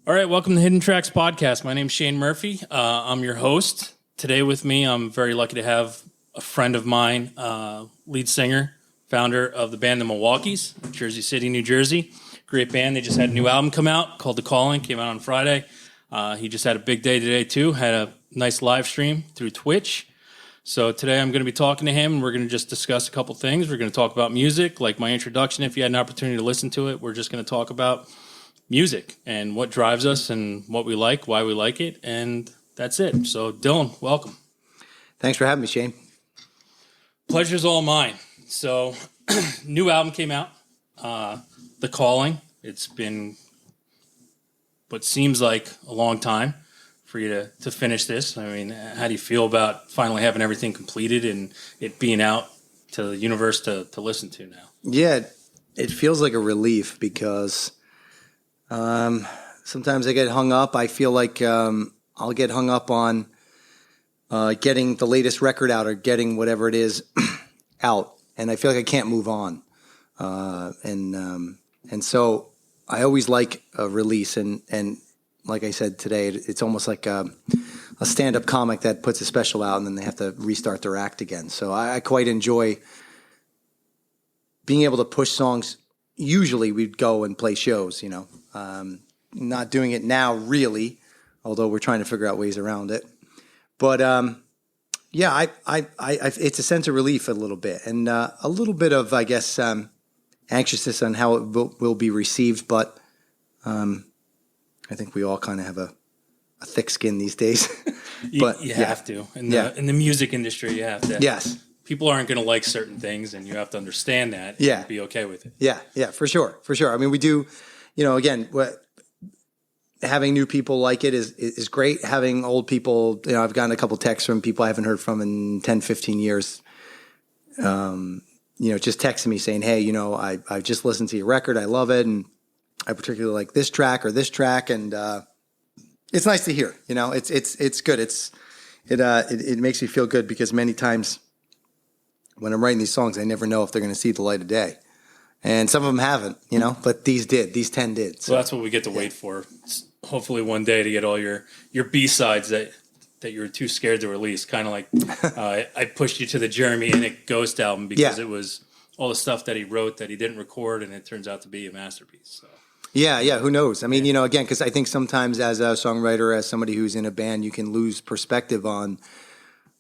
All right, welcome to Hidden Tracks podcast. My name's Shane Murphy. I'm your host. Today with me, I'm very lucky to have a friend of mine, lead singer, founder of the band the Milwaukees, Jersey City, New Jersey. Great band. They just had a new album come out called The Calling. Came out on Friday. He just had a big day today too. Had a nice live stream through Twitch. So today I'm going to be talking to him, and we're going to just discuss a couple things. We're going to talk about music, like my introduction. If you had an opportunity to listen to it, we're just going to talk about music and what drives us and what we like, why we like it, and that's it. So, Dylan, welcome. Thanks for having me, Shane. Pleasure's all mine. So, new album came out, The Calling. It's been what seems like a long time for you to finish this. I mean, how do you feel about finally having everything completed and it being out to the universe to listen to now? Yeah, it feels like a relief because sometimes I get hung up. I feel like I'll get hung up on getting the latest record out or getting whatever it is out, and I feel like I can't move on. And so I always like a release, and like I said today, it's almost like a stand-up comic that puts a special out and then they have to restart their act again. So I quite enjoy being able to push songs. Usually we'd go and play shows, you know. Not doing it now, really, although we're trying to figure out ways around it. But yeah, I it's a sense of relief a little bit, and a little bit of, I guess, anxiousness on how it will be received. But I think we all kind of have a thick skin these days. But you have to in the music industry. You have to. Yes. People aren't going to like certain things, and you have to understand that and be okay with it. Yeah, for sure. I mean, we do, you know, again, having new people like it is great. Having old people, you know, I've gotten a couple texts from people I haven't heard from in 10, 15 years, you know, just texting me saying, hey, you know, I just listened to your record. I love it. And I particularly like this track or this track. And it's nice to hear, you know, it's good. It makes me feel good because many times when I'm writing these songs, I never know if they're going to see the light of day. And some of them haven't, you know, but these 10 did. So that's what we get to wait for. Hopefully one day to get all your B-sides that you were too scared to release. Kind of like I pushed you to the Jeremy and It Ghost album because it was all the stuff that he wrote that he didn't record, and it turns out to be a masterpiece. So. Yeah, who knows? I mean, you know, again, because I think sometimes as a songwriter, as somebody who's in a band, you can lose perspective on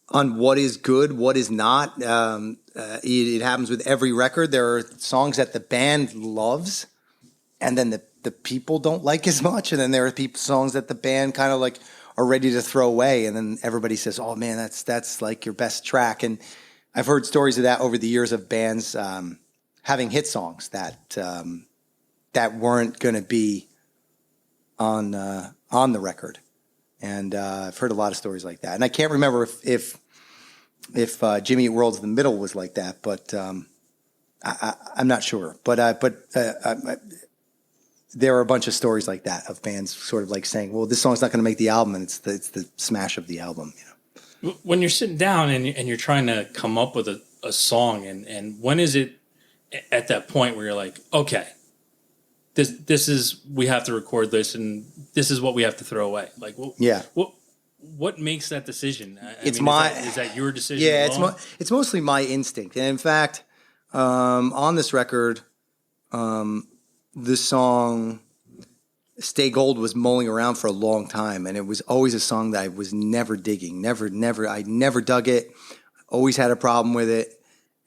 what is good, what is not. It happens with every record. There are songs that the band loves, and then the people don't like as much. And then there are songs that the band kind of like are ready to throw away. And then everybody says, oh man, that's like your best track. And I've heard stories of that over the years of bands having hit songs that weren't going to be on the record. And I've heard a lot of stories like that. And I can't remember if Jimmy Eat World's The Middle was like that, but I'm not sure. But there are a bunch of stories like that of bands sort of like saying, well, this song's not going to make the album, and it's the smash of the album. You know? When you're sitting down and you're trying to come up with a song, and when is it at that point where you're like, okay, this is, we have to record this, and this is what we have to throw away. Like, what makes that decision? Is that your decision? Yeah, it's mostly my instinct. And in fact, on this record, the song Stay Gold was mulling around for a long time, and it was always a song that I was never digging. I never dug it. Always had a problem with it.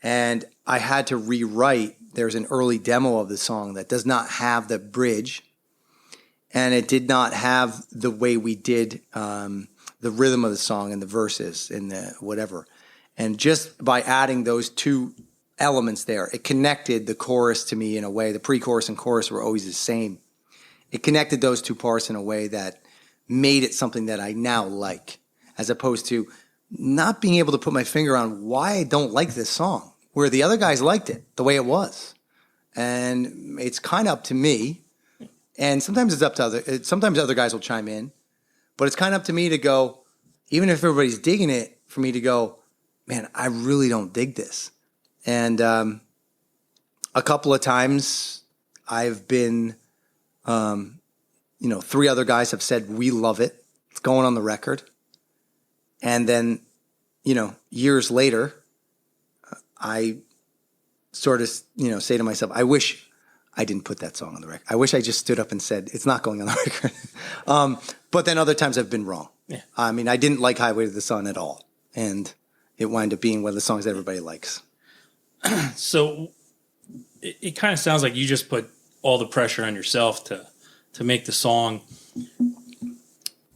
And I had to rewrite. There's an early demo of the song that does not have the bridge, and it did not have the way we did the rhythm of the song and the verses and the whatever. And just by adding those two elements there, it connected the chorus to me in a way. The pre-chorus and chorus were always the same. It connected those two parts in a way that made it something that I now like, as opposed to not being able to put my finger on why I don't like this song, where the other guys liked it the way it was. And it's kind of up to me. And sometimes it's up to sometimes other guys will chime in, but it's kind of up to me to go, even if everybody's digging it, for me to go, man, I really don't dig this. And a couple of times I've been 3 other guys have said, we love it. It's going on the record. And then, years later, I sort of, say to myself, I wish I didn't put that song on the record. I wish I just stood up and said, it's not going on the record. But then other times I've been wrong. Yeah. I mean, I didn't like Highway to the Sun at all. And it wound up being one of the songs that everybody likes. So it kind of sounds like you just put all the pressure on yourself to make the song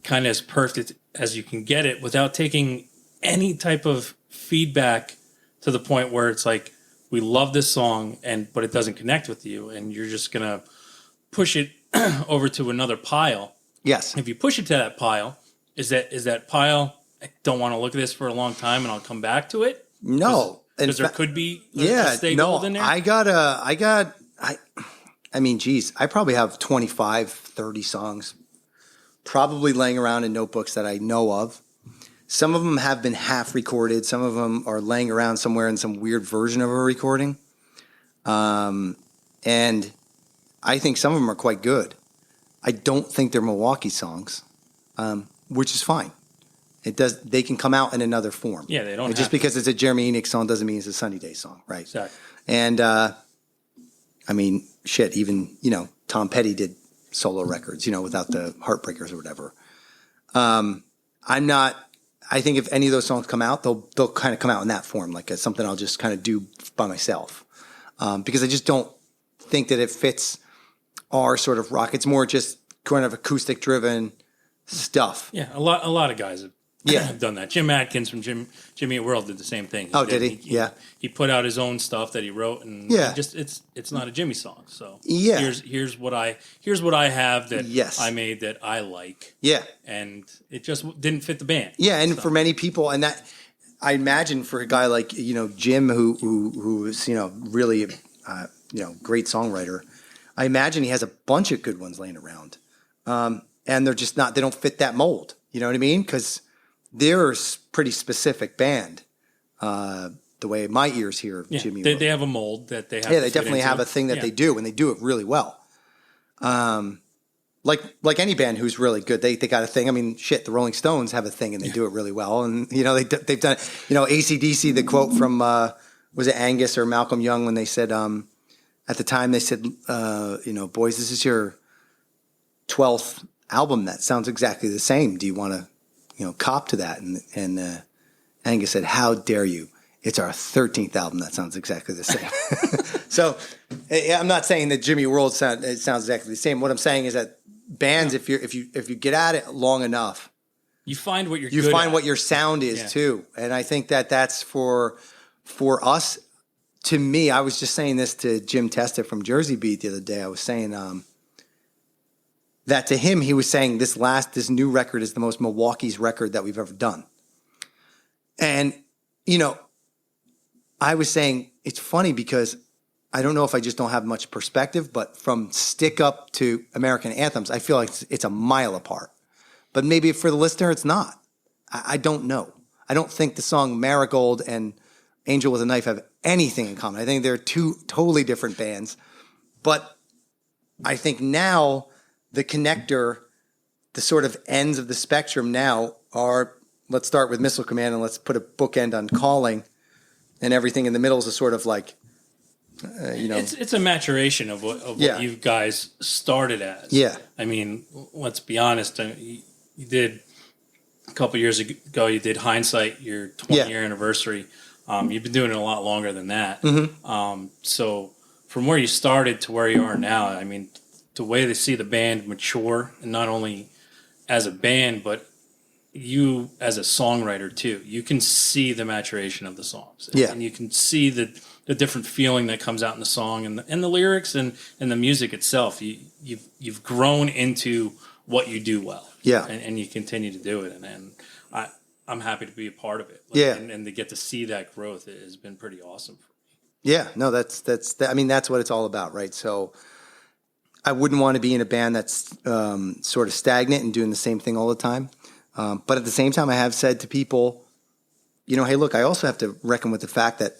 kind of as perfect as you can get it without taking any type of feedback to the point where it's like, we love this song, but it doesn't connect with you, and you're just gonna push it over to another pile. Yes. If you push it to that pile, is that pile? I don't want to look at this for a long time, and I'll come back to it. No, because there could be a stay gold in there. I mean, geez, I probably have 25, 30 songs probably laying around in notebooks that I know of. Some of them have been half recorded. Some of them are laying around somewhere in some weird version of a recording. And I think some of them are quite good. I don't think they're Milwaukee songs, which is fine. They can come out in another form. Yeah, they don't. Just because it's a Jeremy Enix song doesn't mean it's a Sunny Day song, right? Exactly. And I mean, shit. Even Tom Petty did solo records, without the Heartbreakers or whatever. I think if any of those songs come out, they'll kind of come out in that form, like as something I'll just kind of do by myself, because I just don't think that it fits our sort of rock. It's more just kind of acoustic driven stuff. Yeah, a lot of guys have done that. Jim Adkins from Jimmy Eat World did the same thing. Did he? Yeah. He put out his own stuff that he wrote, and it's not a Jimmy song. So here's what I have that I made that I like. Yeah, and it just didn't fit the band. Yeah, and for many people, and that I imagine for a guy like Jim, who is really great songwriter, I imagine he has a bunch of good ones laying around, and they're just not. They don't fit that mold. You know what I mean? Because they're a pretty specific band. The way my ears hear Jimmy. They have a mold that they have. Yeah, they definitely have a thing that they do, and they do it really well. Like any band who's really good, they got a thing. I mean, shit, the Rolling Stones have a thing, and they do it really well. And they've done. AC/DC. The quote from was it Angus or Malcolm Young when they said at the time they said, boys, this is your 12th album that sounds exactly the same. Do you want to cop to that? And Angus said, how dare you? It's our 13th album that sounds exactly the same. So I'm not saying that Jimmy World sounds exactly the same. What I'm saying is that bands, if you get at it long enough, you find what you find what your sound is too. And I think that that's for us. To me, I was just saying this to Jim Testa from Jersey Beat the other day. I was saying that to him, he was saying this new record is the most Milwaukee's record that we've ever done. And, I was saying it's funny because I don't know if I just don't have much perspective, but from Stick Up to American Anthems, I feel like it's a mile apart. But maybe for the listener, it's not. I don't know. I don't think the song Marigold and Angel with a Knife have anything in common. I think they're two totally different bands. But I think now the connector, the sort of ends of the spectrum now are, let's start with Missile Command and let's put a bookend on Calling, and everything in the middle is a sort of like, It's a maturation of what you guys started as. Yeah. I mean, let's be honest. You did a couple years ago. You did Hindsight, your 20-year anniversary. You've been doing it a lot longer than that. Mm-hmm. So from where you started to where you are now, I mean, the way to see the band mature, and not only as a band, but you as a songwriter too, you can see the maturation of the songs. And you can see the different feeling that comes out in the song and the lyrics and the music itself. You've grown into what you do well. Yeah. And you continue to do it. And I'm happy to be a part of it. And to get to see that growth has been pretty awesome for me. Yeah, no, that's what it's all about, right? So I wouldn't want to be in a band that's sort of stagnant and doing the same thing all the time. But at the same time, I have said to people, hey, look, I also have to reckon with the fact that,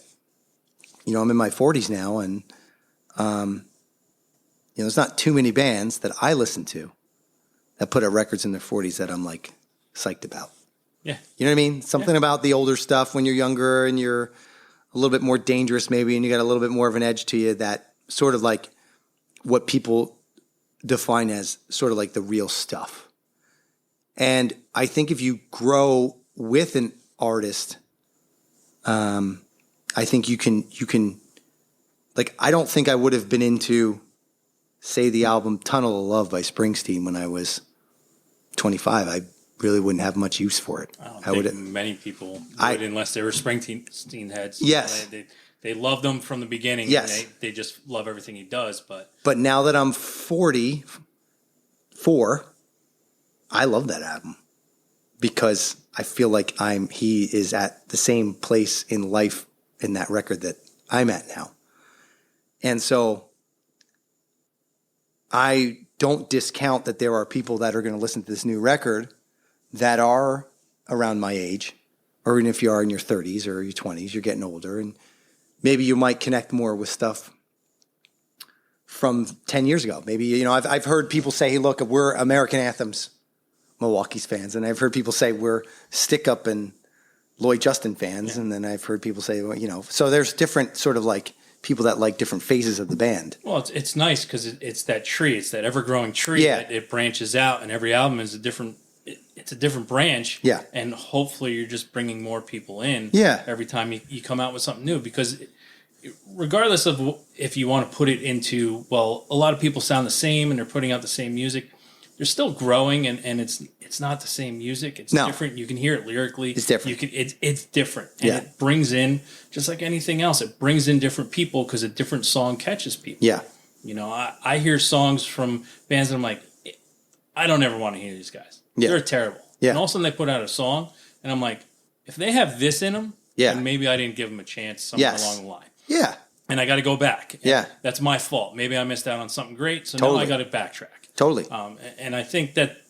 I'm in my 40s now, and there's not too many bands that I listen to that put out records in their 40s that I'm like psyched about. Yeah. You know what I mean? Something about the older stuff when you're younger and you're a little bit more dangerous maybe, and you got a little bit more of an edge to you, that sort of like what people define as sort of like the real stuff. And I think if you grow with an artist, I think you can, like, I don't think I would have been into, say, the album Tunnel of Love by Springsteen when I was 25. I really wouldn't have much use for it. I don't think many people would, unless they were Springsteen heads. Yes. They loved him from the beginning. Yes. And they just love everything he does. But now that I'm 44, I love that album because I feel like he is at the same place in life in that record that I'm at now. And so I don't discount that there are people that are going to listen to this new record that are around my age, or even if you are in your 30s or your 20s, you're getting older, and maybe you might connect more with stuff from 10 years ago. Maybe, you know, I've heard people say, hey, look, we're American Anthems Milwaukees fans, and I've heard people say we're Stick Up and Lloyd Justin fans, and then I've heard people say, well, you know, so there's different sort of like people that like different phases of the band. Well, it's nice because it's that tree, it's that ever-growing tree that it branches out, and every album is a different branch. Yeah. And hopefully you're just bringing more people in every time you come out with something new, because regardless of if you want to put it into, well, a lot of people sound the same and they're putting out the same music. They're still growing, and it's not the same music. It's different. You can hear it lyrically. It's different. It's different, and it brings in, just like anything else, it brings in different people because a different song catches people. Yeah, you know, I hear songs from bands and I'm like, I don't ever want to hear these guys. Yeah. They're terrible. Yeah. And all of a sudden they put out a song, and I'm like, if they have this in them, then maybe I didn't give them a chance somewhere along the line. Yeah. And I got to go back. Yeah. That's my fault. Maybe I missed out on something great, so Totally. now I got to backtrack. Totally. And I think that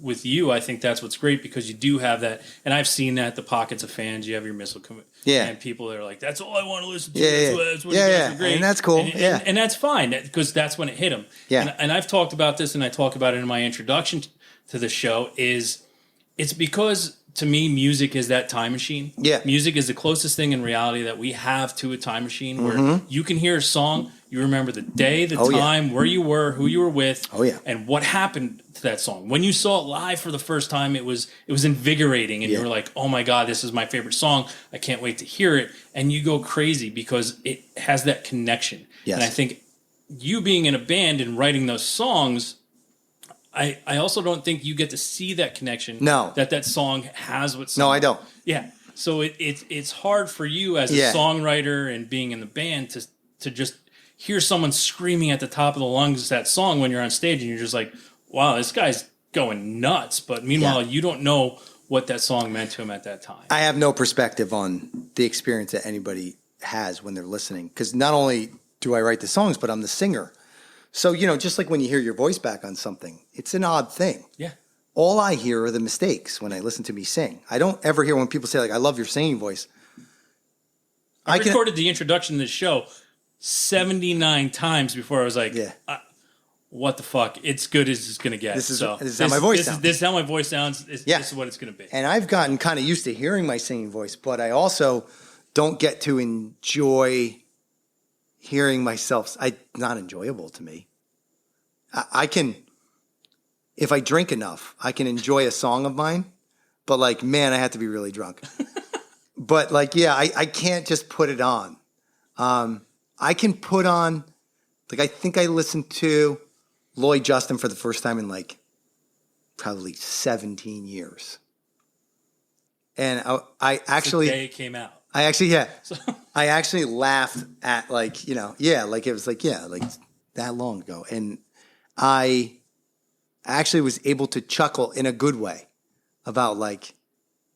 with you, I think that's what's great, because you do have that, and I've seen that, the pockets of fans. You have your missile and people that are like, that's all I want to listen to. That's what you guys are great. And that's cool. And that's fine, because that's when it hit them. Yeah. And I've talked about this, and I talk about it in my introduction to the show, is it's because, to me, music is that time machine. Yeah. Music is the closest thing in reality that we have to a time machine, where you can hear a song, you remember the day, the time, where you were, who you were with, and what happened to that song. When you saw it live for the first time, it was invigorating, and you were like, oh my God, this is my favorite song. I can't wait to hear it. And you go crazy because it has that connection. Yes. And I think you being in a band and writing those songs, I also don't think you get to see that connection. No. That song has with someone. No, I don't. Yeah. So it's hard for you as a songwriter and being in the band to just hear someone screaming at the top of the lungs that song when you're on stage, and you're just like, wow, this guy's going nuts. But meanwhile, you don't know what that song meant to him at that time. I have no perspective on the experience that anybody has when they're listening, because not only do I write the songs, but I'm the singer. So, you know, just like when you hear your voice back on something, it's an odd thing. Yeah. All I hear are the mistakes when I listen to me sing. I don't ever hear when people say, like, I love your singing voice. I recorded the introduction to the show 79 times before I was like, what the fuck? It's good as it's going to get. This is how my voice sounds. This is how my voice sounds. This is what it's going to be. And I've gotten kind of used to hearing my singing voice, but I also don't get to enjoy hearing myself. Not enjoyable to me. I can, if I drink enough, I can enjoy a song of mine, but like, man, I have to be really drunk. But like, I can't just put it on. I can put on, like, I think I listened to Lloyd Justin for the first time in like probably 17 years. And I actually, the day it came out. I actually laughed at, like, you know, like it was like, like that long ago. And I actually was able to chuckle in a good way about, like,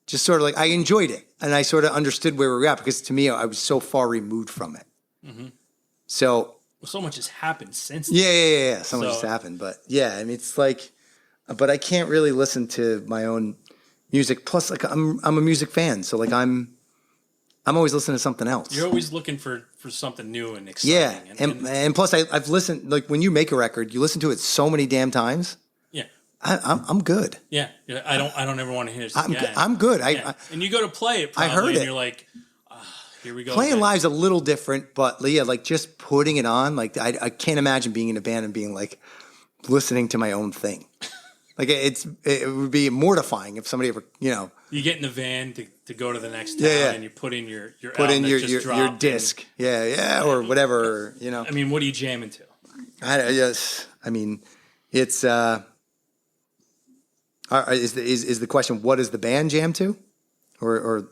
just sort of like, I enjoyed it. And I sort of understood where we were at, because to me, I was so far removed from it. Mm-hmm. So much has happened since then. Yeah. So much has happened. But yeah, I mean, it's like, but I can't really listen to my own music. Plus, like, I'm a music fan. So like, I'm always listening to something else. You're always looking for something new and exciting. Yeah, and plus I've listened, like, when you make a record, you listen to it so many damn times. Yeah. I'm good. Yeah, I don't ever want to hear this again. I'm good. And you go to play it, probably, I heard it. and you're like, here we go. Playing again. live's a little different, but yeah, like just putting it on, like I can't imagine being in a band and being like listening to my own thing. Like it would be mortifying if somebody ever, you get in the van to go to the next town and you put in your your disc, or whatever, I mean, what are you jamming to? I mean, it's is the question, what does the band jam to, or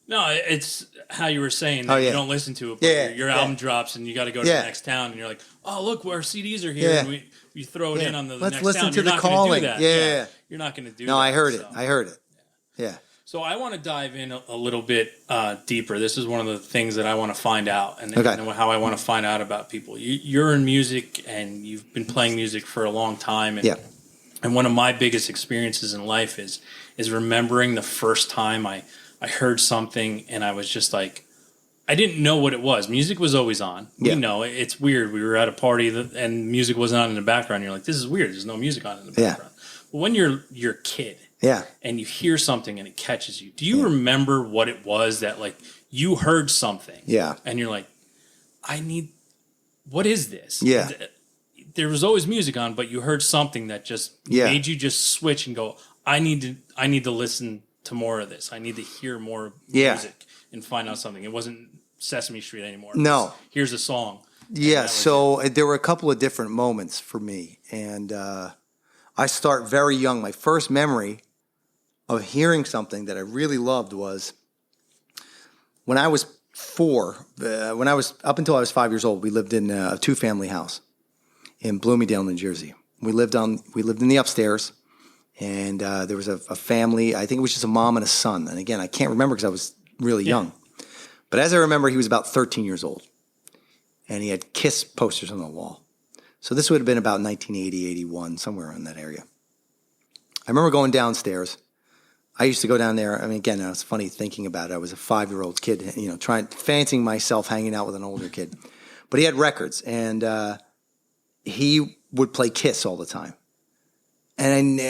no, it's how you were saying that you don't listen to it, but your album drops and you got to go to the next town, and you're like, oh, look, our CDs are here, and we throw it in on the Let's next listen town. to You're the not calling. Gonna do that. You're not going to do that. No, I heard it. Yeah. So I want to dive in a little bit deeper. This is one of the things that I want to find out, and how I want to find out about people. You're in music, and you've been playing music for a long time, and one of my biggest experiences in life is remembering the first time I heard something, and I was just like, I didn't know what it was. Music was always on. Yeah. You know, it's weird. We were at a party and music wasn't on in the background. You're like, this is weird. There's no music on in the background. But when you're a kid, and you hear something and it catches you, do you remember what it was that, like, you heard something? Yeah. And you're like, what is this? Yeah. There was always music on, but you heard something that just made you just switch and go, I need to listen to more of this. I need to hear more music and find out something. It wasn't Sesame Street anymore. No. Here's a song. Yeah, so there were a couple of different moments for me. And I start very young. My first memory of hearing something that I really loved was when I was 4. Up until I was 5 years old, we lived in a 2-family house in Bloomingdale, New Jersey. We lived in the upstairs, and there was a family. I think it was just a mom and a son. And again, I can't remember because I was really young. But as I remember, he was about 13 years old, and he had Kiss posters on the wall. So this would have been about 1980, 81, somewhere in that area. I remember going downstairs. I used to go down there. I mean, again, it's funny thinking about it. I was a 5-year-old kid, fancying myself hanging out with an older kid. But he had records, and he would play Kiss all the time. And,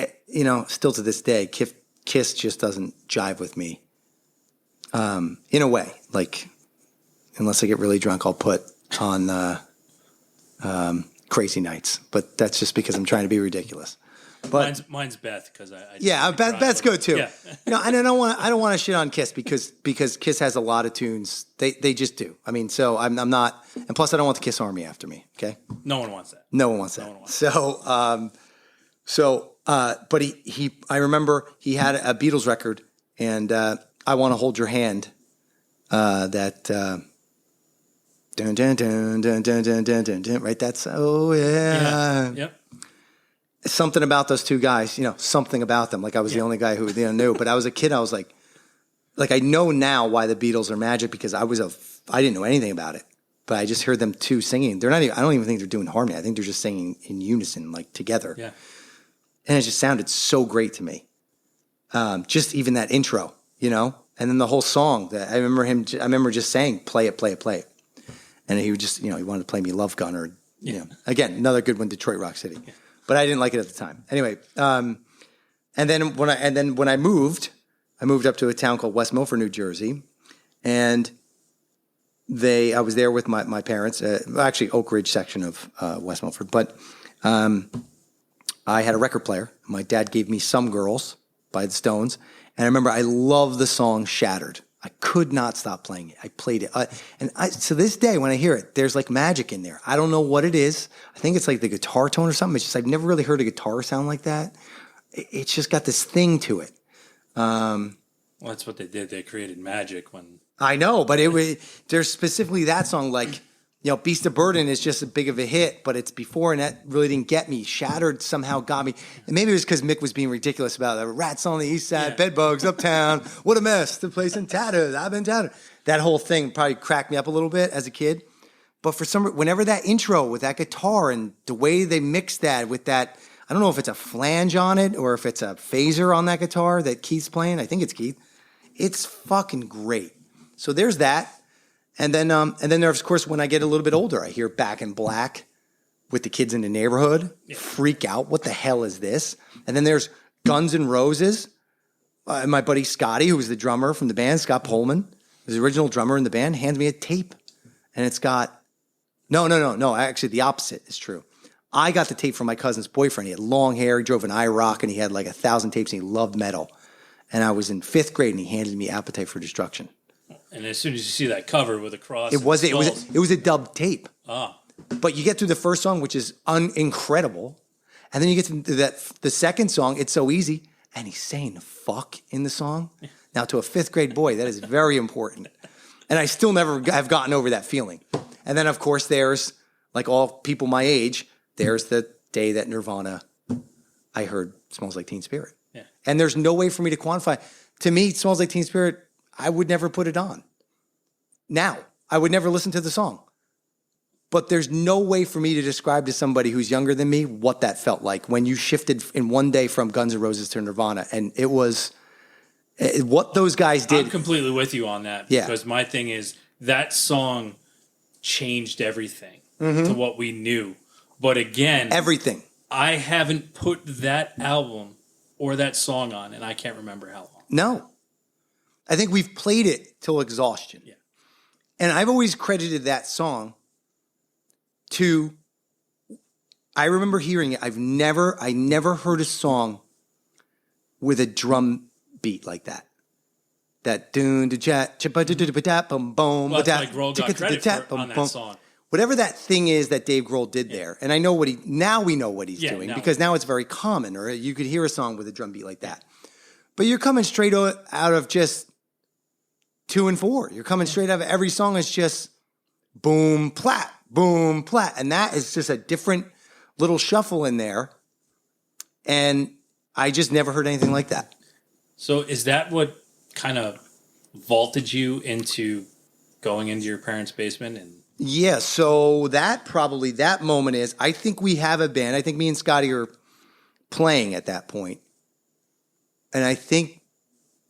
still to this day, Kiss just doesn't jive with me. In a way, like, unless I get really drunk, I'll put on Crazy Nights. But that's just because I'm trying to be ridiculous. But mine's Beth, because Beth's good too. Yeah. And I don't want to shit on Kiss because Kiss has a lot of tunes. They just do. I mean, so I'm not, and plus I don't want the Kiss Army after me. Okay. No one wants that. No one wants that. But I remember he had a Beatles record, and I Want to Hold Your Hand. That dun dun dun dun dun dun dun dun dun. Right. That's Yep. Something about those two guys, something about them. Like I was the only guy who knew. But I was a kid. I was like I know now why the Beatles are magic, because I didn't know anything about it, but I just heard them two singing. They're not even, I don't even think they're doing harmony. I think they're just singing in unison, like together. Yeah. And it just sounded so great to me. Just even that intro, and then the whole song. That I remember just saying, "Play it, play it, play it," and he would just, he wanted to play me "Love Gun" or, again, another good one, Detroit Rock City. Yeah. But I didn't like it at the time. Anyway, and then when I moved up to a town called West Milford, New Jersey, and I was there with my parents, actually Oak Ridge section of West Milford, but I had a record player. My dad gave me Some Girls by the Stones, and I remember I loved the song Shattered. I could not stop playing it. I played it. To this day, when I hear it, there's like magic in there. I don't know what it is. I think it's like the guitar tone or something. It's just, I've never really heard a guitar sound like that. It's just got this thing to it. Well, that's what they did. They created magic when... I know, but there's specifically that song, like, Beast of Burden is just as big of a hit, but it's before, and that really didn't get me. Shattered somehow got me. And maybe it was because Mick was being ridiculous about it. Rats on the east side, bedbugs uptown, what a mess, the place in tatters, I've been tattered. That whole thing probably cracked me up a little bit as a kid. But whenever that intro with that guitar and the way they mixed that with that, I don't know if it's a flange on it or if it's a phaser on that guitar that Keith's playing. I think it's Keith. It's fucking great. So there's that. And then there's, of course, when I get a little bit older, I hear Back in Black. with the kids in the neighborhood, freak out. What the hell is this? And then there's Guns N' Roses. My buddy Scotty, who was the drummer from the band, Scott Pullman, was the original drummer in the band, hands me a tape. And it's got, no. Actually, the opposite is true. I got the tape from my cousin's boyfriend. He had long hair. He drove an IROC, and he had like 1,000 tapes, and he loved metal. And I was in 5th grade, and he handed me Appetite for Destruction. And as soon as you see that cover with a cross, it was a dubbed tape. Ah. But you get through the first song, which is incredible, and then you get to the second song, It's So Easy, and he's saying fuck in the song. Now, to a 5th grade boy, that is very important. And I still never have gotten over that feeling. And then, of course, there's, like all people my age, there's the day that Nirvana, I heard Smells Like Teen Spirit. Yeah. And there's no way for me to quantify. To me, Smells Like Teen Spirit, I would never put it on. Now, I would never listen to the song. But there's no way for me to describe to somebody who's younger than me what that felt like when you shifted in one day from Guns N' Roses to Nirvana. And it was what those guys did. I'm completely with you on that. Because my thing is that song changed everything to what we knew. But again, everything. I haven't put that album or that song on, and I can't remember how long. No. I think we've played it till exhaustion. Yeah. And I've always credited that song to, I remember hearing it. I never heard a song with a drum beat like that. That doon to chat, boom boom. Well, that's like Grohl got credit for on that song. Whatever that thing is that Dave Grohl did there, and I know we know what he's doing because now it's very common, or you could hear a song with a drum beat like that. But you're coming straight out of just 2 and 4. You're coming straight out of every song is just boom, plat, and that is just a different little shuffle in there. And I just never heard anything like that. So is that what kind of vaulted you into going into your parents' basement and? Yeah, so that moment is, I think we have a band. I think me and Scotty are playing at that point. And I think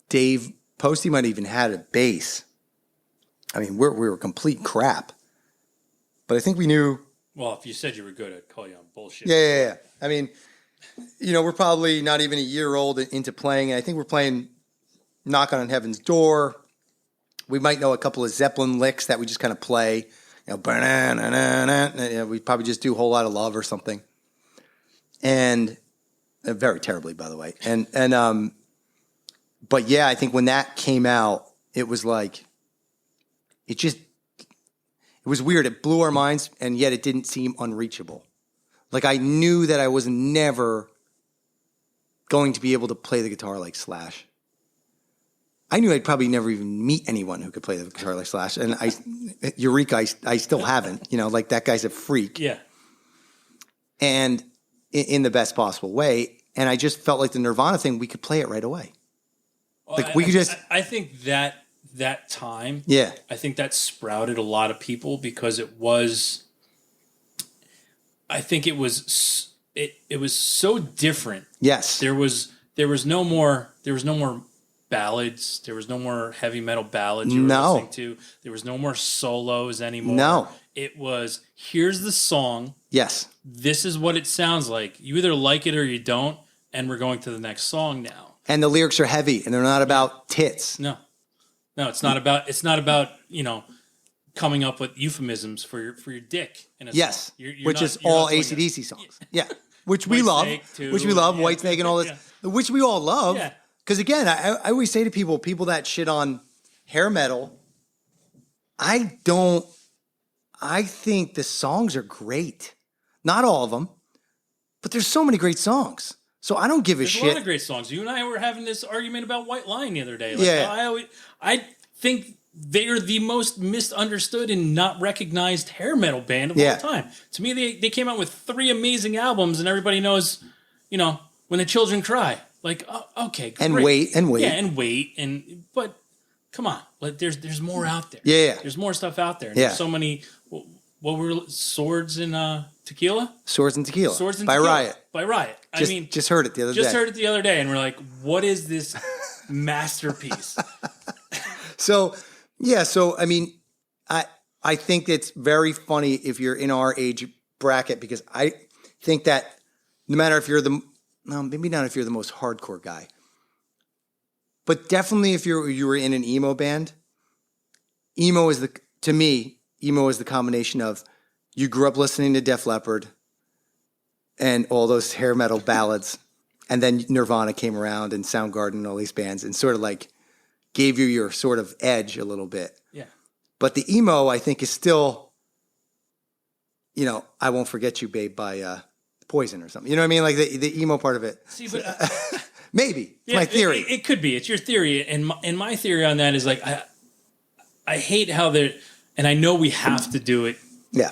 Dave Posty might have even had a bass. I mean, we were complete crap. But I think we knew. Well, if you said you were good, I'd call you on bullshit. Yeah. I mean, we're probably not even a year old into playing. And I think we're playing Knock on Heaven's Door. We might know a couple of Zeppelin licks that we just kind of play. We probably just do a whole lot of love or something. And very terribly, by the way. But yeah, I think when that came out, it was like, it was weird. It blew our minds, and yet it didn't seem unreachable. Like I knew that I was never going to be able to play the guitar like Slash. I knew I'd probably never even meet anyone who could play the guitar like Slash. And Eureka, I still haven't. Like that guy's a freak. Yeah. And in the best possible way. And I just felt like the Nirvana thing, we could play it right away. Well, I think that time. Yeah. I think that sprouted a lot of people because it was. I think it was so different. Yes. There was no more ballads. There was no more heavy metal ballads you were listening to. There was no more solos anymore. No. It was, here's the song. Yes. This is what it sounds like. You either like it or you don't, and we're going to the next song now. And the lyrics are heavy, and they're not about tits. No, it's not about coming up with euphemisms for your dick in a song. You're which is all AC/DC songs. Yeah. Which we love. Whitesnake and all this. Yeah. Which we all love. Yeah. Because again, I always say to people that shit on hair metal, I think the songs are great. Not all of them, but there's so many great songs. So I don't give a shit. There's a lot of great songs. You and I were having this argument about White Line the other day. I think they are the most misunderstood and not recognized hair metal band of all time. To me, they came out with 3 amazing albums, and everybody knows, When the Children Cry. Like, okay, great. And wait. Yeah, and wait. But come on. There's more out there. Yeah. There's more stuff out there. And yeah. There's so many, what were Swords and Tequila? Swords and Tequila. By Riot. By Riot. Just heard it the other day. Just heard it the other day, and we're like, what is this masterpiece? So, I mean, I think it's very funny if you're in our age bracket because I think that no matter if you're maybe not if you're the most hardcore guy, but definitely if you were in an emo band, emo is the combination of you grew up listening to Def Leppard and all those hair metal ballads, and then Nirvana came around and Soundgarden and all these bands and sort of like gave you your sort of edge a little bit. Yeah. But the emo, I think, is still, I Won't Forget You, Babe by Poison or something. You know what I mean? Like the emo part of it. See, but maybe. It's my theory. It could be. It's your theory. And my theory on that is like, I hate how and I know we have to do it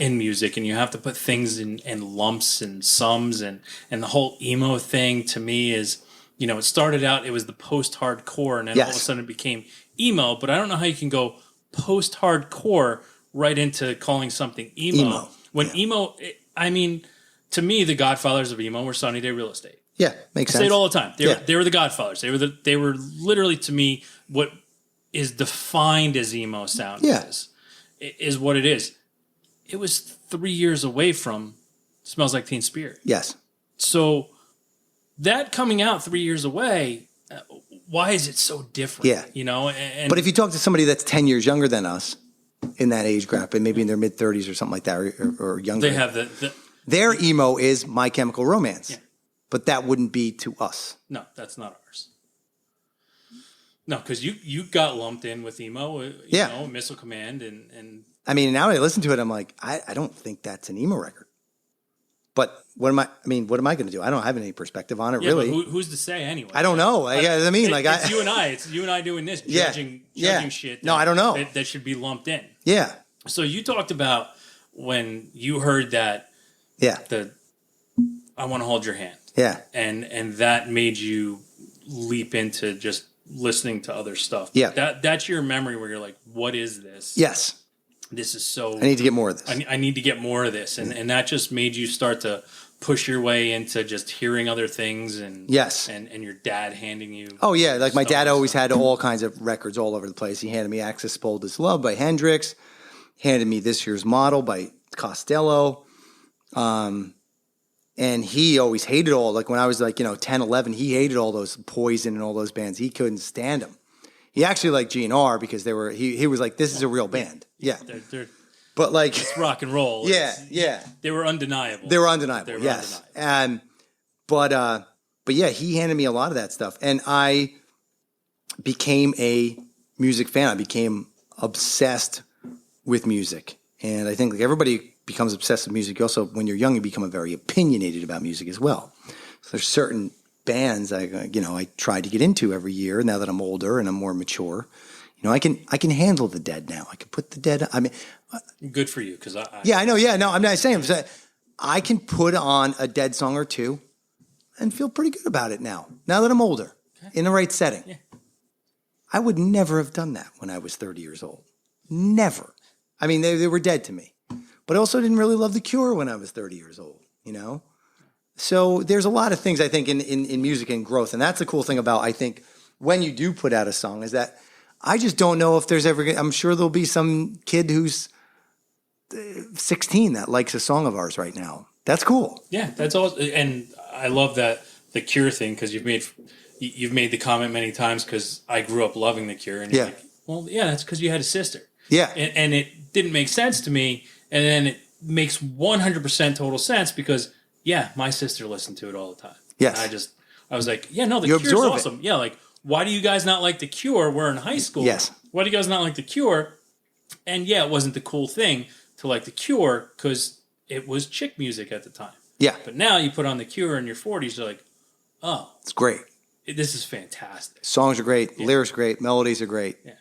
in music, and you have to put things in lumps and sums, and the whole emo thing to me is, it started out, it was the post-hardcore, and then all of a sudden it became emo, but I don't know how you can go post-hardcore right into calling something emo. When emo, to me, the godfathers of emo were Sunny Day Real Estate. Yeah, makes sense. I say it all the time. They were the godfathers. They were literally, to me, what is defined as emo sound is what it is. It was 3 years away from Smells Like Teen Spirit. Yes. So that coming out 3 years away, why is it so different? Yeah. But if you talk to somebody that's 10 years younger than us in that age group, and maybe in their mid-30s or something like that, or younger. They have their emo is My Chemical Romance. Yeah. But that wouldn't be to us. No, that's not ours. No, because you got lumped in with emo, Missile Command, and I mean, now I listen to it, I'm like, I don't think that's an emo record. But what am I going to do? I don't have any perspective on it, really. But who's to say anyway? I don't know. It's you and I. It's you and I doing this, judging shit. No, I don't know. That should be lumped in. Yeah. So you talked about when you heard that. Yeah. I Want to Hold Your Hand. Yeah. And that made you leap into just listening to other stuff. Yeah. That's your memory where you're like, what is this? Yes. This is so... I need to get more of this. I need to get more of this. And that just made you start to push your way into just hearing other things and your dad handing you... Oh, yeah. Like my dad always had all kinds of records all over the place. He handed me Axis Bold as Love by Hendrix, handed me This Year's Model by Costello. And he always hated all... Like when I was 10, 11, he hated all those Poison and all those bands. He couldn't stand them. He actually liked GNR because they were. He was like, "This is a real band." Yeah, but like it's rock and roll. Yeah. They were undeniable. Yes, undeniable. But yeah, he handed me a lot of that stuff, and I became a music fan. I became obsessed with music, and I think like everybody becomes obsessed with music. Also, when you're young, you become very opinionated about music as well. So there's certain bands I try to get into every year now that I'm older and I'm more mature. I can handle the Dead now. I can put the Dead. I mean, good for you because I know. Yeah, no, I'm not saying. I can put on a Dead song or two and feel pretty good about it now. Now that I'm older, in the right setting. Yeah. I would never have done that when I was 30 years old. Never. I mean, they were dead to me. But I also didn't really love The Cure when I was 30 years old. So there's a lot of things I think in music and growth. And that's the cool thing about, I think, when you do put out a song is that I just don't know if there's ever, I'm sure there'll be some kid who's 16 that likes a song of ours right now. That's cool. Yeah, that's all. And I love that The Cure thing because you've made the comment many times because I grew up loving The Cure. And you're like, well, yeah, that's because you had a sister. Yeah. And it didn't make sense to me. And then it makes 100% total sense because my sister listened to it all the time. Yes. And I was like, The Cure's awesome. Yeah, like, why do you guys not like The Cure? We're in high school. Yes. Why do you guys not like The Cure? And it wasn't the cool thing to like The Cure because it was chick music at the time. Yeah. But now you put on The Cure in your 40s, you're like, oh. It's great. This is fantastic. Songs are great. Yeah. Lyrics great. Melodies are great. Yeah.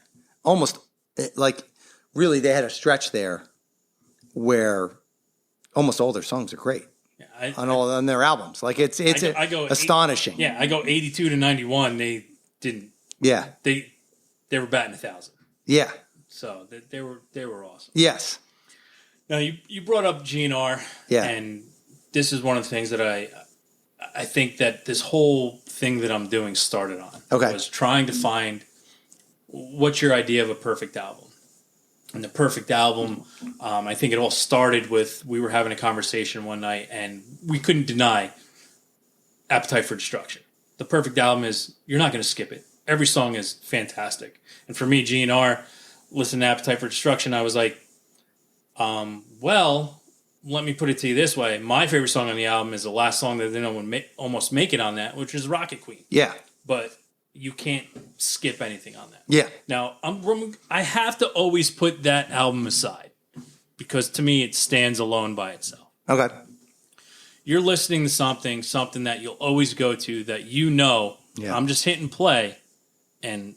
Almost, really, they had a stretch there where almost all their songs are great. On their albums. Like it's astonishing. I go 82 to 91. They didn't. Yeah. They were batting 1,000. Yeah. So they were awesome. Yes. Now you brought up GNR. Yeah. And this is one of the things that I think that this whole thing that I'm doing started on. Okay. Was trying to find what's your idea of a perfect album. And the perfect album, I think it all started with, we were having a conversation one night and we couldn't deny Appetite for Destruction. The perfect album is, you're not going to skip it. Every song is fantastic. And for me, GNR, listening to Appetite for Destruction, I was like, well, let me put it to you this way. My favorite song on the album is the last song that didn't almost make it on that, which is Rocket Queen. Yeah. But you can't skip anything on that. Yeah. Now, I have to always put that album aside because to me it stands alone by itself. Okay. You're listening to something that you'll always go to that I'm just hitting play and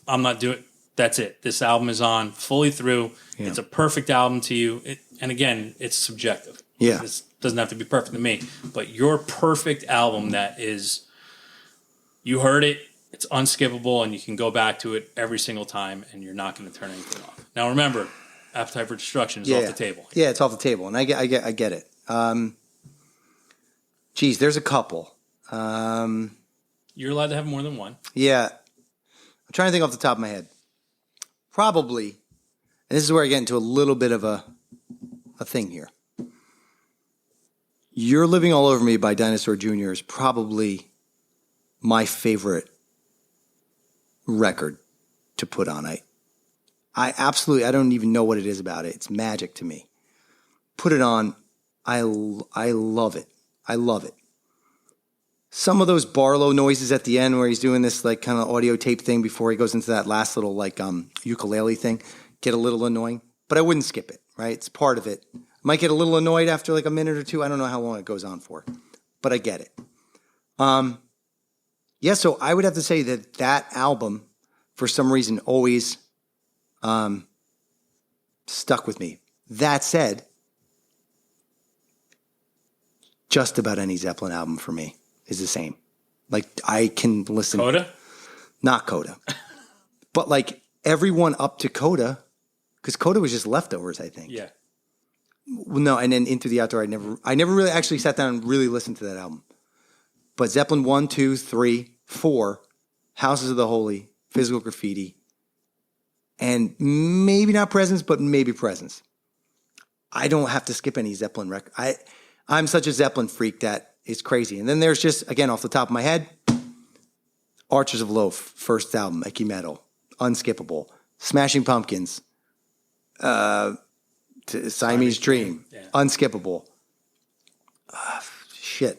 I'm not doing. That's it. This album is on fully through. Yeah. It's a perfect album to you. And again, it's subjective. Yeah. This doesn't have to be perfect to me, but your perfect album that is, you heard it, it's unskippable, and you can go back to it every single time, and you're not going to turn anything off. Now, remember, Appetite for Destruction is off the table. Yeah, it's off the table, and I get it. There's a couple. You're allowed to have more than one. Yeah. I'm trying to think off the top of my head. Probably, and this is where I get into a little bit of a thing here. You're Living All Over Me by Dinosaur Jr. is probably my favorite record to put on. I don't even know what it is about it. It's magic to me. Put it on. I love it. I love it. Some of those Barlow noises at the end where he's doing this like kind of audio tape thing before he goes into that last little like ukulele thing get a little annoying, but I wouldn't skip it, right? It's part of it. Might get a little annoyed after like a minute or two. I don't know how long it goes on for, but I get it. Yeah, so I would have to say that album, for some reason, always stuck with me. That said, just about any Zeppelin album for me is the same. Like, I can listen... Coda? Not Coda. But, like, everyone up to Coda, because Coda was just leftovers, I think. Yeah. Well, no, and then Into the Outdoor, I never really actually sat down and really listened to that album. But Zeppelin 1, 2, 3, 4, Houses of the Holy, Physical Graffiti, and maybe not Presence, but maybe Presence. I don't have to skip any Zeppelin record. I'm such a Zeppelin freak that it's crazy. And then there's just, again, off the top of my head, Archers of Loaf, first album, Icky Metal, unskippable. Smashing Pumpkins, Siamese Dream, yeah. Unskippable.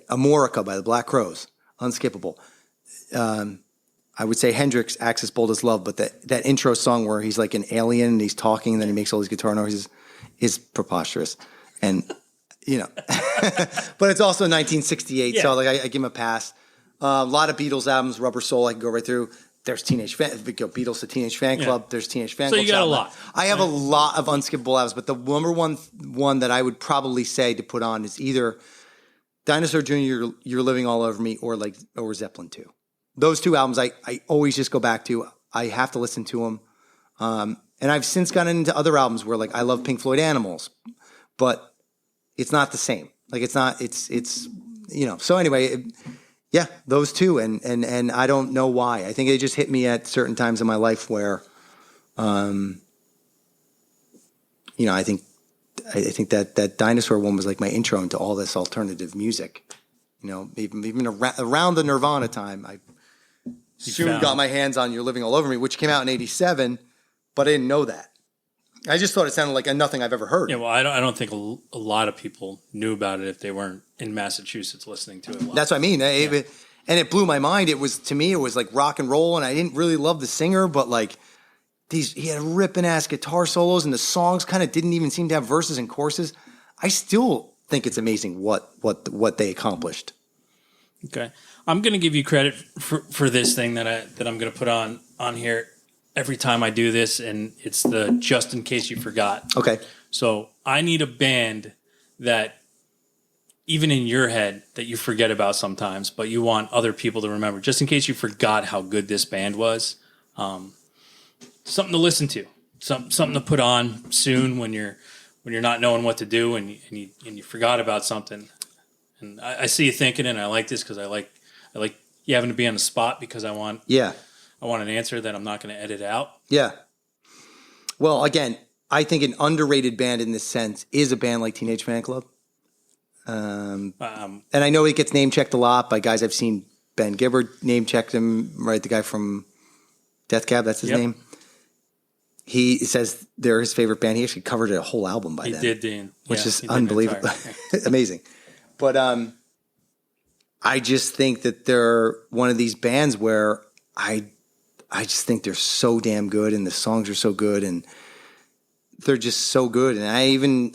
Amorica by the Black Crowes, unskippable. I would say Hendrix, Axis Bold as Love, but that intro song where he's like an alien and he's talking and then he makes all these guitar noises is preposterous. And, you know, but it's also 1968, so like I give him a pass. A lot of Beatles albums, Rubber Soul, I can go right through. There's Beatles to Teenage Fan Club. There's Teenage Fan Club. So you got a lot. I have a lot of unskippable albums, but the number one that I would probably say to put on is either Dinosaur Jr., You're Living All Over Me, or Zeppelin 2. Those two albums I always just go back to. I have to listen to them. And I've since gotten into other albums where like I love Pink Floyd Animals, but it's not the same. Like it's you know. So anyway, yeah, those two, and I don't know why. I think they just hit me at certain times in my life where, you know, I think that Dinosaur one was like my intro into all this alternative music. You know, even around the Nirvana time, I soon got my hands on You're Living All Over Me, which came out in '87, but I didn't know that. I just thought it sounded like nothing I've ever heard. Yeah, well, I don't think a lot of people knew about it if they weren't in Massachusetts listening to it live. That's what I mean. And it blew my mind. To me, it was like rock and roll, and I didn't really love the singer, but like he had ripping ass guitar solos, and the songs kind of didn't even seem to have verses and choruses. I still think it's amazing what they accomplished. Okay, I'm going to give you credit for this thing that I'm going to put on here every time I do this, and it's the just in case you forgot. Okay. So I need a band that even in your head that you forget about sometimes, but you want other people to remember, just in case you forgot how good this band was. Something to listen to, something to put on soon when you're not knowing what to do and you forgot about something. And I see you thinking, and I like this because I like you having to be on the spot because I want an answer that I'm not going to edit out. Yeah. Well, again, I think an underrated band in this sense is a band like Teenage Fan Club. And I know it gets name checked a lot by guys I've seen. Ben Gibbard name checked him, right? The guy from Death Cab, that's his name. He says they're his favorite band. He actually covered a whole album by then. He did, Dean. Which is unbelievable. Amazing. But I just think that they're one of these bands where I just think they're so damn good, and the songs are so good, and they're just so good. And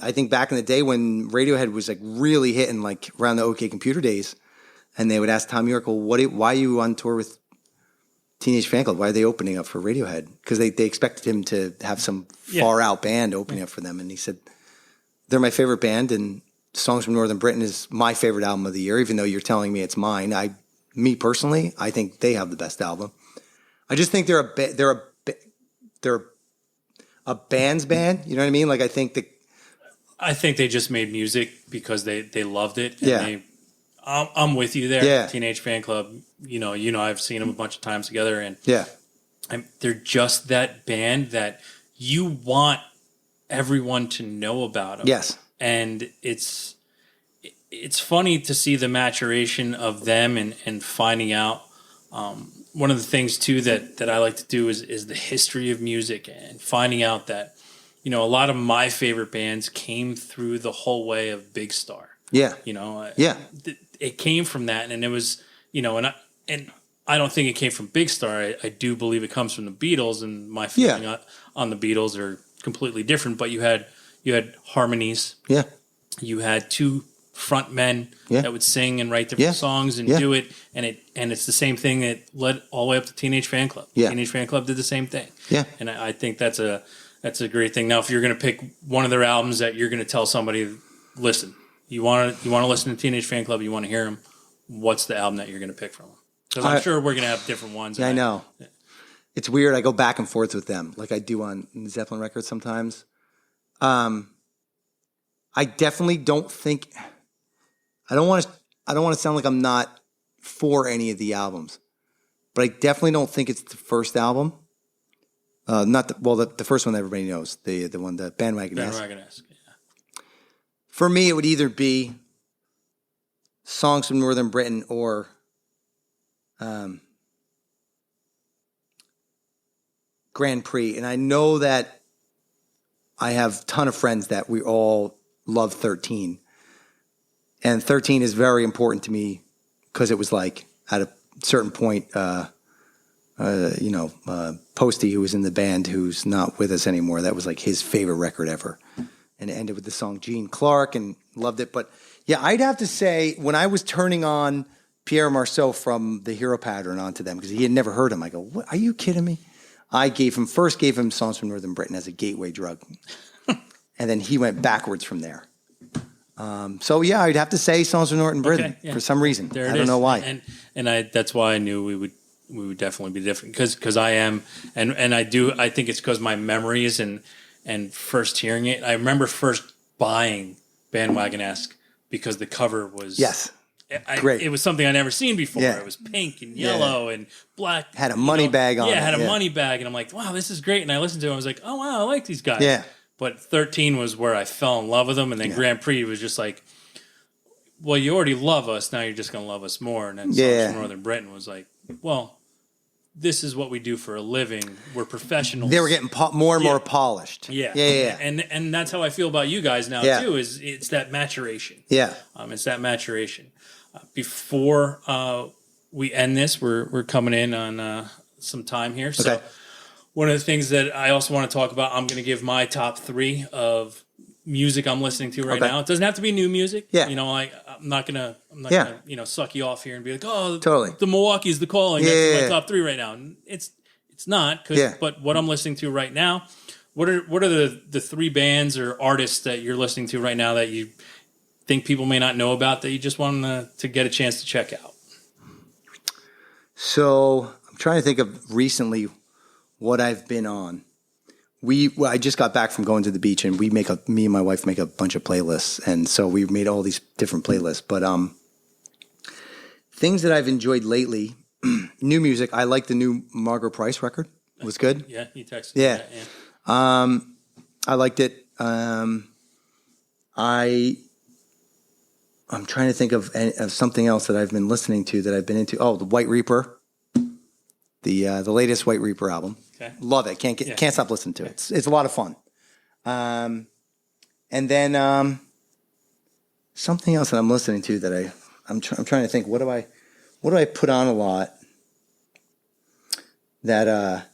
I think back in the day when Radiohead was like really hitting, like around the OK Computer days, and they would ask Tom York, well, why are you on tour with Teenage Fan Club? Why are they opening up for Radiohead? Because they expected him to have some far out band opening up for them. And he said, they're my favorite band, and Songs from Northern Britain is my favorite album of the year, even though you're telling me it's mine. Me personally, I think they have the best album. I just think they're a band's band. You know what I mean? Like, I think they just made music because they loved it. And I'm with you there. Yeah. Teenage Fan Club. You know, I've seen them a bunch of times together, and they're just that band that you want everyone to know about them. Yes. And it's funny to see the maturation of them and finding out. One of the things too that I like to do is the history of music, and finding out that, you know, a lot of my favorite bands came through the whole way of Big Star. Yeah. You know, it came from that, and it was, you know, and I don't think it came from Big Star. I do believe it comes from the Beatles, and my feeling on the Beatles are completely different. But you had harmonies. Yeah. You had two front men that would sing and write different songs and do it, and it's the same thing that led all the way up to Teenage Fan Club. Yeah. Teenage Fan Club did the same thing. Yeah. And I think that's a great thing. Now, if you're going to pick one of their albums that you're going to tell somebody, listen, you want to listen to Teenage Fan Club, you want to hear them, what's the album that you're going to pick from them? Because I'm sure we're going to have different ones. Yeah, I know. It's weird. I go back and forth with them, like I do on Zeppelin records sometimes. I definitely don't think. I don't want to sound like I'm not for any of the albums, but I definitely don't think it's the first album. The first one that everybody knows, the one, the Bandwagon-esque. Bandwagon-esque, yeah. For me, it would either be Songs from Northern Britain or Grand Prix. And I know that I have a ton of friends that we all love 13. And 13 is very important to me because it was like at a certain point, Posty, who was in the band, who's not with us anymore, that was like his favorite record ever. And it ended with the song Gene Clark, and loved it. But yeah, I'd have to say when I was turning on Pierre Marceau from the Hero Pattern onto them, because he had never heard him, I go, what, are you kidding me? I gave him Songs from Northern Britain as a gateway drug. And then he went backwards from there. So yeah, I'd have to say Songs from Northern Britain for some reason. I don't know why. And that's why I knew we would definitely be different, because I am, and I think it's because my memories and first hearing it. I remember first buying Bandwagon-esque because the cover was great. It was something I never seen before. Yeah. It was pink and yellow and black. Had a money bag on it. Yeah, had a money bag, and I'm like, wow, this is great. And I listened to it, and I was like, oh wow, I like these guys. Yeah. But 13 was where I fell in love with them, and then Grand Prix was just like, well, you already love us, now you're just going to love us more. And then Songs from Northern Britain was like, well, this is what we do for a living. We're professionals. They were getting more and more polished. Yeah. And that's how I feel about you guys now, too, is it's that maturation. Yeah. It's that maturation. Before we end this, we're coming in on some time here. So one of the things that I also want to talk about, I'm going to give my top 3 of music I'm listening to right now. It doesn't have to be new music. Yeah. You know, I'm not gonna suck you off here and be like, oh, totally. The Milwaukees, The Calling, that's my top 3 right now. And it's not. But what I'm listening to right now, what are the 3 bands or artists that you're listening to right now that you think people may not know about that you just want them to get a chance to check out? So I'm trying to think of recently what I've been on. I just got back from going to the beach, and me and my wife make a bunch of playlists, and so we made all these different playlists. But things that I've enjoyed lately, new music. I like the new Margaret Price record. It was good. Yeah, you texted. Yeah. I liked it. I'm trying to think of something else that I've been listening to that I've been into. Oh, the White Reaper, the latest White Reaper album. Okay. Love it. Can't stop listening to it. It's a lot of fun. And then something else that I'm listening to that I'm trying to think. What do I put on a lot? That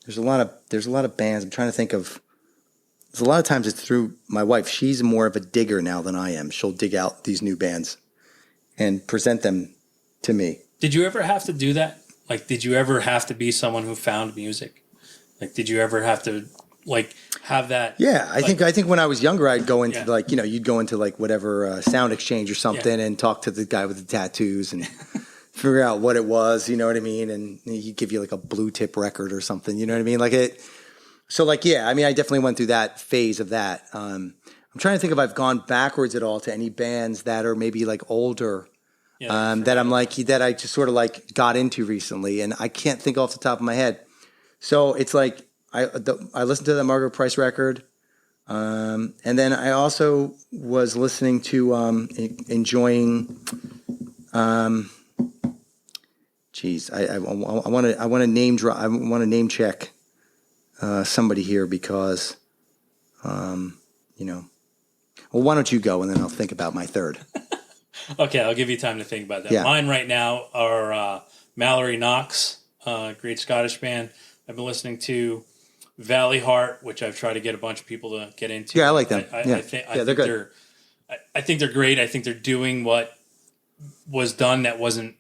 there's a lot of bands. I'm trying to think of. There's a lot of times it's through my wife. She's more of a digger now than I am. She'll dig out these new bands and present them to me. Did you ever have to do that? Like, did you ever have to be someone who found music? Like, did you ever have to have that? Yeah, I think when I was younger, I'd go into you'd go into whatever Sound Exchange or something and talk to the guy with the tattoos and figure out what it was. You know what I mean? And he'd give you a blue tip record or something. You know what I mean? So I definitely went through that phase of that. I'm trying to think if I've gone backwards at all to any bands that are maybe older that I'm that I just sort of got into recently, and I can't think off the top of my head. So it's I listened to the Margaret Price record, and then I also was listening to enjoying. I want to name drop. I want to name check. Somebody here because, well, why don't you go and then I'll think about my third. Okay, I'll give you time to think about that. Yeah. Mine right now are Mallory Knox, great Scottish band. I've been listening to Valley Heart, which I've tried to get a bunch of people to get into. Yeah, I like them. I think they're good. I think they're great. I think they're doing what was done that wasn't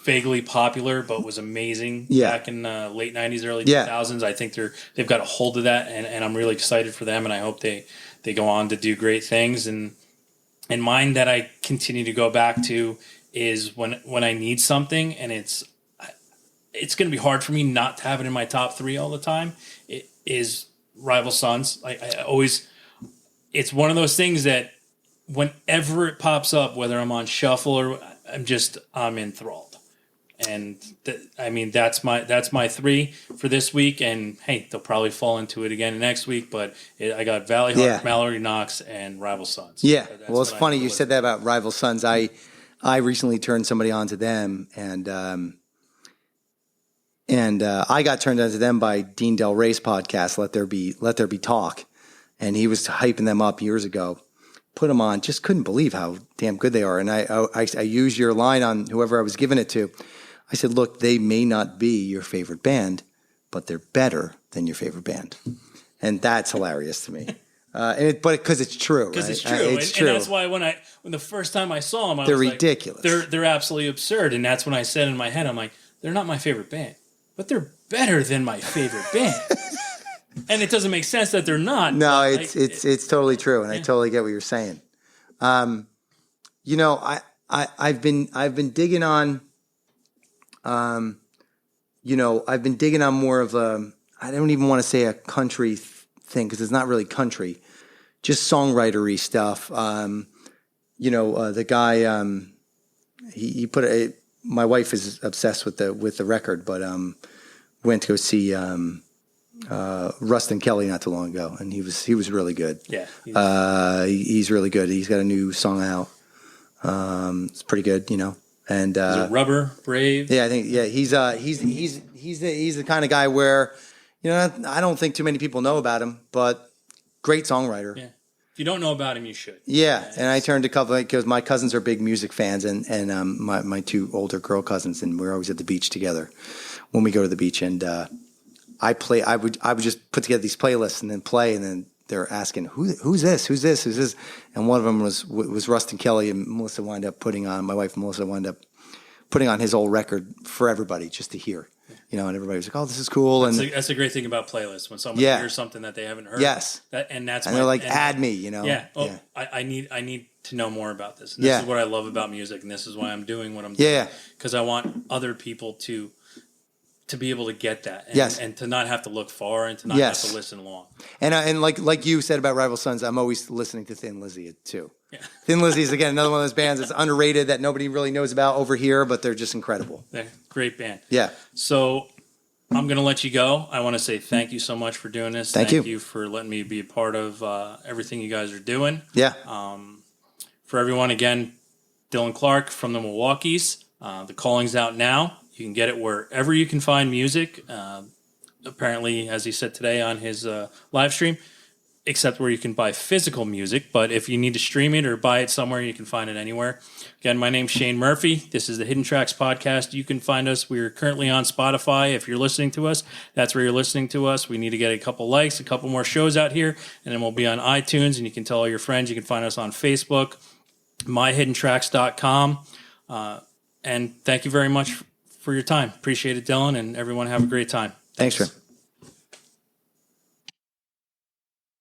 vaguely popular, but was amazing back in the late 90s, early 2000s. I think they've got a hold of that, and I'm really excited for them, and I hope they go on to do great things. And mine that I continue to go back to is when I need something, and it's going to be hard for me not to have it in my top 3 all the time. It is Rival Sons. I always, it's one of those things that whenever it pops up, whether I'm on shuffle or I'm enthralled. And that's my 3 for this week. And hey, they'll probably fall into it again next week. But I got Valley Heart, Mallory Knox, and Rival Sons. Yeah, well, it's funny you said that about Rival Sons. I recently turned somebody on to them, and I got turned on to them by Dean Del Rey's podcast, Let There Be Talk, and he was hyping them up years ago. Put them on, just couldn't believe how damn good they are. And I used your line on whoever I was giving it to. I said, look, they may not be your favorite band, but they're better than your favorite band. And that's hilarious to me. But because it's true, because right? It's true. And that's why when the first time I saw them, they're ridiculous. They're absolutely absurd. And that's when I said in my head, I'm like, they're not my favorite band, but they're better than my favorite band. And it doesn't make sense that they're not. No, it's totally true. And I totally get what you're saying. I've been digging on, I've been digging on more of I don't even want to say a country thing because it's not really country, just songwritery stuff. The guy, he put a. My wife is obsessed with the record, but went to go see Rustin Kelly not too long ago, and he was really good. Yeah, he's really good. He's got a new song out. It's pretty good, And is it Rubber Brave? Yeah, I think he's the kind of guy where I don't think too many people know about him, but great songwriter. Yeah. If you don't know about him, you should. Yeah, and I turned a couple because my cousins are big music fans, and my 2 older girl cousins, and we're always at the beach together when we go to the beach, and I would just put together these playlists and then play, and then they're asking who's this, and one of them was Rustin Kelly, and my wife Melissa wound up putting on his old record for everybody just to hear. And everybody was like, "Oh, this is cool." That's the great thing about playlists when someone hears something that they haven't heard. Yes, and they're like, "Add me," Yeah. I need to know more about this. And this is what I love about music, and this is why I'm doing what I'm doing. Yeah, because I want other people to be able to get that, and to not have to look far, and to not have to listen long. And like you said about Rival Sons, I'm always listening to Thin Lizzy too. Yeah. Thin Lizzy is again another one of those bands that's underrated that nobody really knows about over here, but they're just incredible. They're a great band. Yeah. So I'm going to let you go. I want to say thank you so much for doing this. Thank you. You for letting me be a part of everything you guys are doing. Yeah. For everyone, again, Dylan Clark from the Milwaukees. The Calling's out now. You can get it wherever you can find music. Apparently, as he said today on his live stream, except where you can buy physical music. But if you need to stream it or buy it somewhere, you can find it anywhere. Again, my name's Shane Murphy. This is the Hidden Tracks podcast. You can find us. We're currently on Spotify. If you're listening to us, that's where you're listening to us. We need to get a couple likes, a couple more shows out here, and then we'll be on iTunes, and you can tell all your friends. You can find us on Facebook, myhiddentracks.com. And thank you very much for your time. Appreciate it, Dylan, and everyone have a great time. Thanks, Trim.